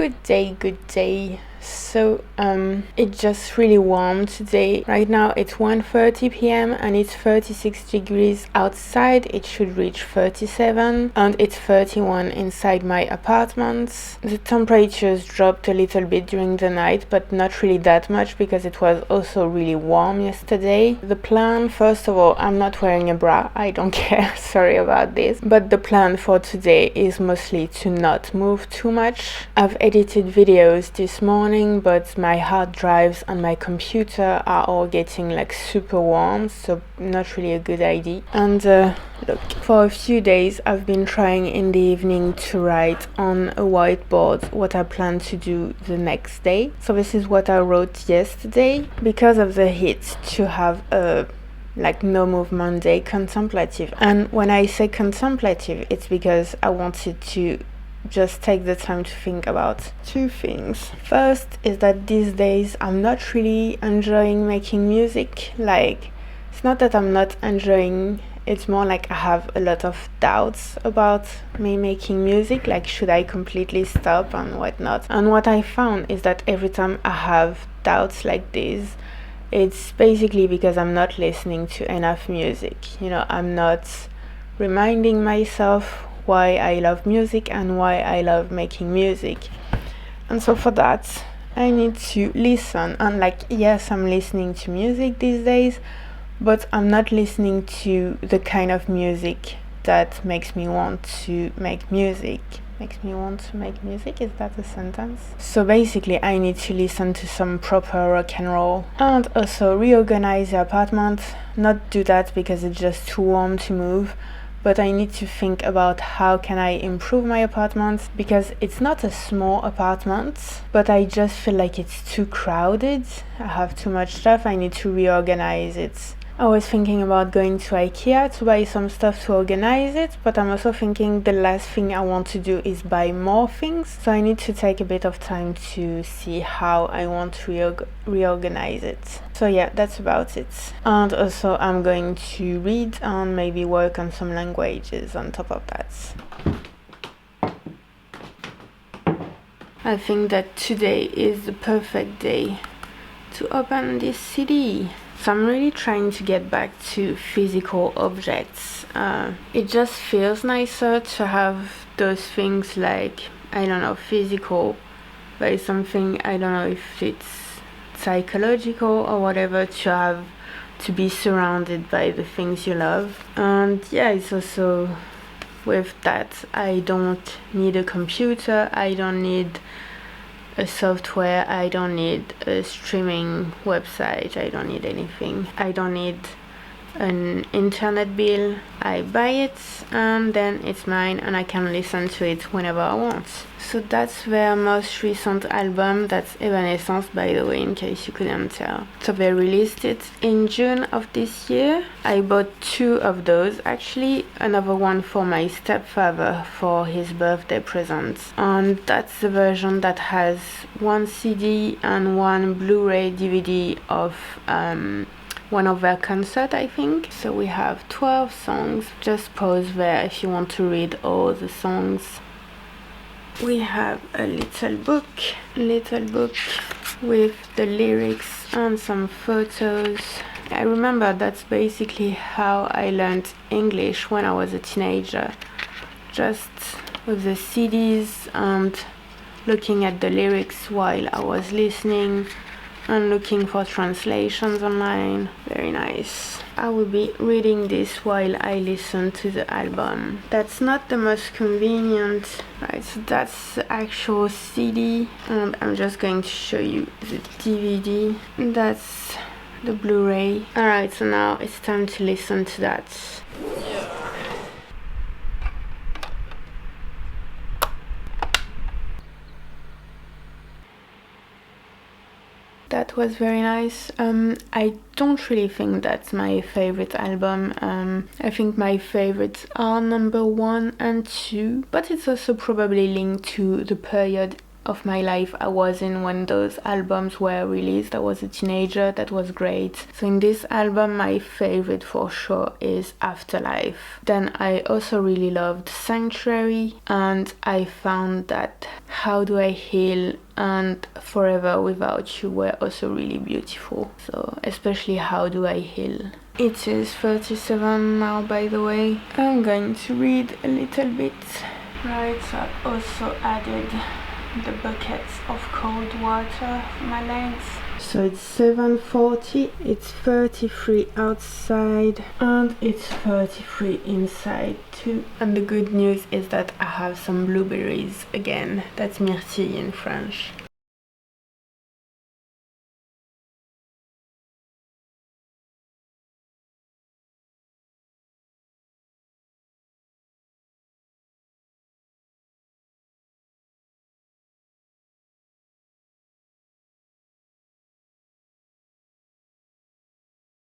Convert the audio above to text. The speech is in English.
Good day. So it's just really warm today. Right now it's 1:30 p.m. and it's 36 degrees outside. It should reach 37 and it's 31 inside my apartment. The temperatures dropped a little bit during the night, but not really that much because it was also really warm yesterday. The plan, first of all, I'm not wearing a bra. I don't care. Sorry about this. But the plan for today is mostly to not move too much. I've edited videos this morning, but my hard drives and my computer are all getting like super warm, so not really a good idea. And look, for a few days I've been trying in the evening to write on a whiteboard what I plan to do the next day. So this is what I wrote yesterday. Because of the heat, to have a no movement day, contemplative. And when I say contemplative, it's because I wanted to just take the time to think about two things. First is that these days I'm not really enjoying making music. Like, it's not that I'm not enjoying, it's more like I have a lot of doubts about me making music, like should I completely stop and whatnot. And what I found is that every time I have doubts like this, it's basically because I'm not listening to enough music. I'm not reminding myself why I love music and why I love making music. And so for that, I need to listen. And yes, I'm listening to music these days, but I'm not listening to the kind of music that makes me want to make music. Makes me want to make music? Is that a sentence? So basically, I need to listen to some proper rock and roll and also reorganize the apartment. Not do that because it's just too warm to move, but I need to think about how can I improve my apartment, because it's not a small apartment, but I just feel like it's too crowded. I have too much stuff. I need to reorganize it. I was thinking about going to IKEA to buy some stuff to organize it, but I'm also thinking the last thing I want to do is buy more things, so I need to take a bit of time to see how I want to reorganize it. So yeah, that's about it. And also I'm going to read and maybe work on some languages on top of that. I think that today is the perfect day to open this CD. So I'm really trying to get back to physical objects. It just feels nicer to have those things physical, by something, I don't know if it's psychological or whatever, to be surrounded by the things you love. And yeah, it's also with that, I don't need a computer, I don't need a software, I don't need a streaming website, I don't need anything. I don't need an internet bill. I buy it and then it's mine and I can listen to it whenever I want. So that's their most recent album. That's Evanescence, by the way, in case you couldn't tell. So they released it in June of this year. I bought 2 of those, actually, another one for my stepfather for his birthday present. And that's the version that has 1 CD and 1 Blu-ray DVD of one of their concerts, I think. So we have 12 songs. Just pause there if you want to read all the songs. We have a little book with the lyrics and some photos. I remember that's basically how I learned English when I was a teenager. Just with the CDs and looking at the lyrics while I was listening and looking for translations online. Very nice. I will be reading this while I listen to the album. That's not the most convenient. Right, so that's the actual CD, and I'm just going to show you the DVD. That's the Blu-ray. Alright, so now it's time to listen to that. That was very nice. I don't really think that's my favorite album. I think my favorites are number 1 and 2, but it's also probably linked to the period of my life I was in when those albums were released. I was a teenager. That was great. So in this album, my favorite for sure is Afterlife. Then I also really loved Sanctuary, and I found that How Do I Heal and Forever Without You were also really beautiful. So especially How Do I Heal. It is 37 now, by the way. I'm going to read a little bit. Right, so I also added the buckets of cold water for my legs. So it's 7:40, it's 33 outside and it's 33 inside too. And the good news is that I have some blueberries again. That's myrtille in French.